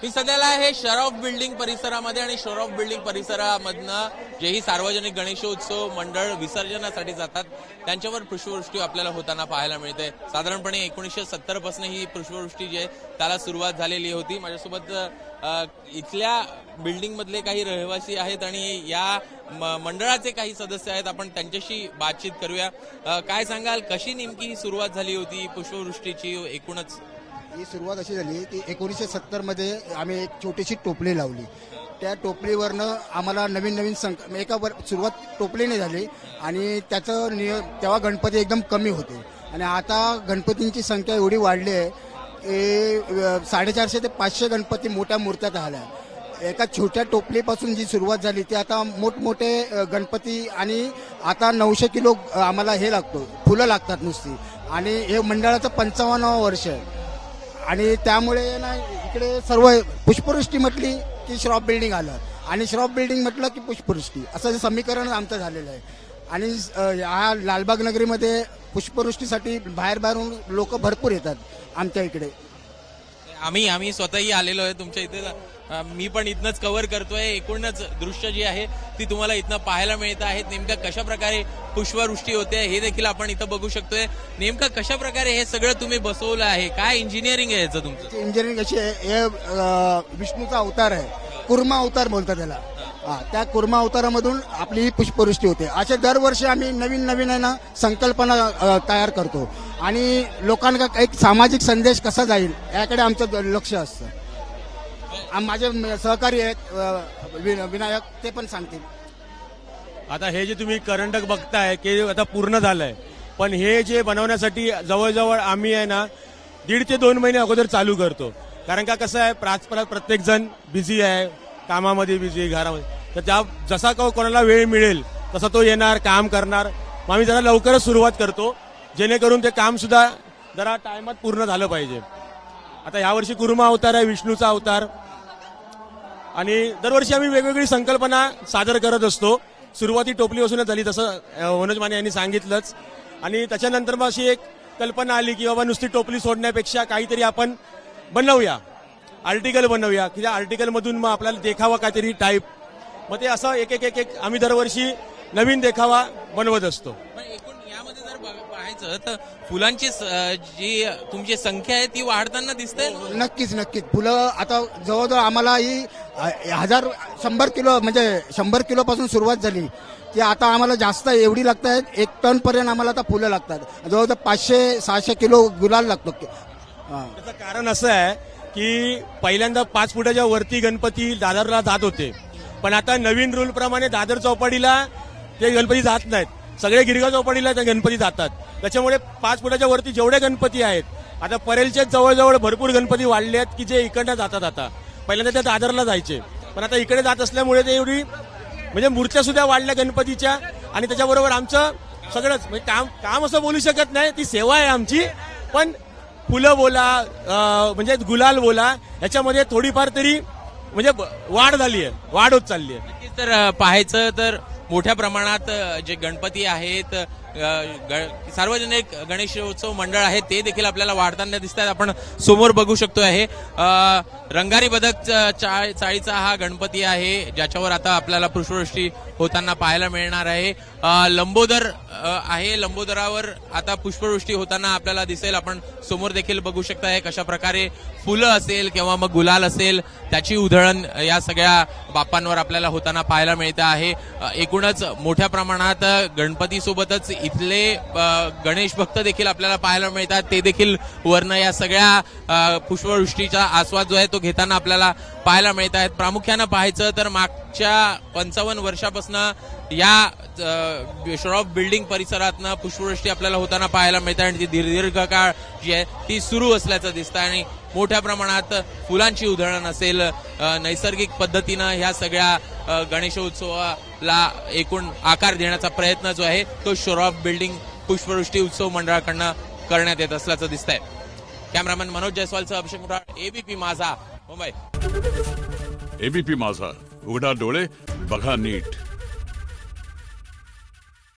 मी सध्याला आहे शरॉफ बिल्डिंग परिसरामध्ये आणि शरॉफ बिल्डिंग परिसरामधनं जेही सार्वजनिक गणेशोत्सव मंडळ विसर्जनासाठी जातात त्यांच्यावर पुष्पवृष्टी आपल्याला होताना पाहायला मिळते। साधारणपणे 1970 पासून ही पुष्पवृष्टी जी आहे त्याला सुरुवात झालेली होती। माझ्यासोबत इथल्या बिल्डिंग मधले काही रहिवासी आहेत आणि या मंडळाचे काही सदस्य आहेत, आपण त्यांच्याशी बातचीत करूया। काय सांगाल, कशी नेमकी ही सुरुवात झाली होती पुष्पवृष्टीची? एकूणच ही सुरुवात अशी झाली की 1970 मध्ये आम्ही एक छोटीशी टोपली लावली। त्या टोपलीवरनं आम्हाला नवीन नवीन सुरुवात टोपलीने झाली आणि त्याचं तेव्हा गणपती एकदम कमी होते आणि आता गणपतींची संख्या एवढी वाढली आहे की 450 ते 500 गणपती मोठ्या मूर्त्यात आल्या। एका छोट्या टोपलीपासून जी सुरुवात झाली ती आता मोठमोठे गणपती आणि आता 900 किलो आम्हाला हे लागतो, फुलं लागतात नुसती। आणि हे मंडळाचं 55वं वर्ष आहे आणि त्यामुळे ना इकडे सर्व पुष्पवृष्टी म्हटली की श्रॉफ बिल्डिंग आलं आणि श्रॉफ बिल्डिंग म्हटलं की पुष्पवृष्टी, असं समीकरण आमचं झालेलं आहे। आणि हा लालबाग नगरीमध्ये पुष्पवृष्टीसाठी बाहेरून लोक भरपूर येतात आमच्या इकडे। आम्ही स्वतःही आलेलो आहे तुमच्या इथे, मी पण इथनच कव्हर करतोय। एकूणच दृश्य जी आहे ती तुम्हाला इथनं पाहायला मिळत आहेत। नेमकं कशा प्रकारे पुष्पवृष्टी होते हे देखील आपण इथं बघू शकतोय। नेमकं कशा प्रकारे हे सगळं तुम्ही बसवलं आहे, काय इंजिनिअरिंग आहे याचं तुमचं? इंजिनिअरिंग अशी आहे, हे विष्णूचा अवतार आहे, कुर्मा अवतार बोलतात त्याला। त्या कुर्मा अवतारामधून आपली ही पुष्पवृष्टी होते। असे दरवर्षी आम्ही नवीन नवीन आहे ना संकल्पना तयार करतो आणि लोकांना एक सामाजिक संदेश कसा जाईल याकडे आमचं लक्ष असतं। माझे सहकारी आहेत विनायक, ते पण सांगतील। आता हे जे तुम्ही करंडक बघताय की आता पूर्ण झालंय, पण हे जे बनवण्यासाठी जवळजवळ आम्ही आहे ना 1.5 ते 2 महिने अगोदर चालू करतो। कारण का कसं आहे, प्रत्येक जण बिझी आहे, कामामध्ये बिझी, घरामध्ये, तर त्या जसा कोणाला वेळ मिळेल तसा तो येणार, काम करणार। मग आम्ही जरा लवकरच सुरुवात करतो जेणेकरून ते काम सुद्धा जरा टायमात पूर्ण झालं पाहिजे। आता यावर्षी कुर्मा अवतार आहे, विष्णूचा अवतार, आणि दरवर्षी आम्ही वेगवेगळी संकल्पना सादर करत असतो। सुरुवाती टोपलीपासूनच झाली तसं मनोज माने यांनी सांगितलंच, आणि त्याच्यानंतर मग अशी एक कल्पना आली की बाबा नुसती टोपली सोडण्यापेक्षा काहीतरी आपण बनवूया, आर्टिकल बनवूया की त्या आर्टिकल मधून मग आपल्याला देखावा काहीतरी टाईप, मग ते असं एक एक एक एक आम्ही दरवर्षी नवीन देखावा बनवत असतो। एकूण यामध्ये जर पाहायचं तर फुलांची जी तुमची संख्या आहे ती वाढताना दिसते। नक्कीच नक्कीच, फुलं आता जवळजवळ आम्हाला ही 100 किलो म्हणजे 100 किलो पासून सुरुवात झाली की आता आम्हाला जास्त एवढी लागत आहेत, 1 टन पर्यंत आम्हाला आता फुलं लागतात। जवळजवळ 500-600 किलो गुलाल लागतो। त्याचं कारण असं आहे की पहिल्यांदा 5 फुटाच्या वरती गणपती दादरला जात होते, पण आता नवीन रूल प्रमाणे दादर चौपाटीला ते गणपती जात नाहीत, सगळे गिरगाव चौपाटीला ते गणपती जातात। त्याच्यामुळे 5 फुटाच्या वरती जेवढे गणपती आहेत, आता परेलचे जवळजवळ भरपूर गणपती वाढले आहेत की जे इकडनं जातात। आता पहिल्यांदा ते दादरला जायचे, पण आता इकडे जात असल्यामुळे ते एवढी म्हणजे मूर्त्या सुद्धा वाढल्या गणपतीच्या, आणि त्याच्याबरोबर आमचं सगळंच म्हणजे काम असं बोलू शकत नाही, ती सेवा आहे आमची। पण फुलं बोला, म्हणजे गुलाल बोला, याच्यामध्ये थोडीफार तरी म्हणजे वाढ झाली आहे, वाढ होत चालली आहे। नक्कीच तर पाहायचं तर मोठ्या प्रमाणात जे गणपती आहेत, सार्वजनिक गणेशोत्सव मंडळ आहे ते देखील आपल्याला वाढताना दिसतात। आपण समोर बघू शकतो आहे रंगारी बदक चाळीचा हा गणपती आहे ज्याच्यावर आता आपल्याला पुष्पवृष्टी होताना पाहायला मिळणार आहे। लंबोदर आहे, लंबोदरावर आता पुष्पवृष्टी होताना आपल्याला दिसेल। आपण समोर देखील बघू शकताय कशा प्रकारे फुलं असेल किंवा मग गुलाल असेल त्याची उधळण या सगळ्या बाप्पांवर आपल्याला होताना पाहायला मिळत आहे। एकूणच मोठ्या प्रमाणात गणपती सोबतच इथले गणेश भक्त देखील आपल्याला पाहायला मिळतात, ते देखील वरनं या सगळ्या पुष्पवृष्टीचा आस्वाद जो आहे तो घेताना आपल्याला पाहायला मिळत आहेत। प्रामुख्यानं पाहायचं तर मागच्या 55 वर्षापासून या शरॉफ बिल्डिंग परिसरातनं पुष्पवृष्टी आपल्याला होताना पाहायला मिळते आणि ती दीर्घकाळ जी आहे ती सुरू असल्याचं दिसतं आणि मोठ्या प्रमाणात फुलांची उधळण असेल, नैसर्गिक पद्धतीनं ह्या सगळ्या गणेशोत्सवाला एकूण आकार देण्याचा प्रयत्न जो आहे तो शरॉफ बिल्डिंग पुष्पवृष्टी उत्सव मंडळाकडनं करण्यात येत असल्याचं दिसतंय। कॅमेरामॅन मनोज जयस्वालसह अभिषेक मुराड, एबीपी माझा, मुंबई। एबीपी माझा, उघडा डोळे बघा नीट।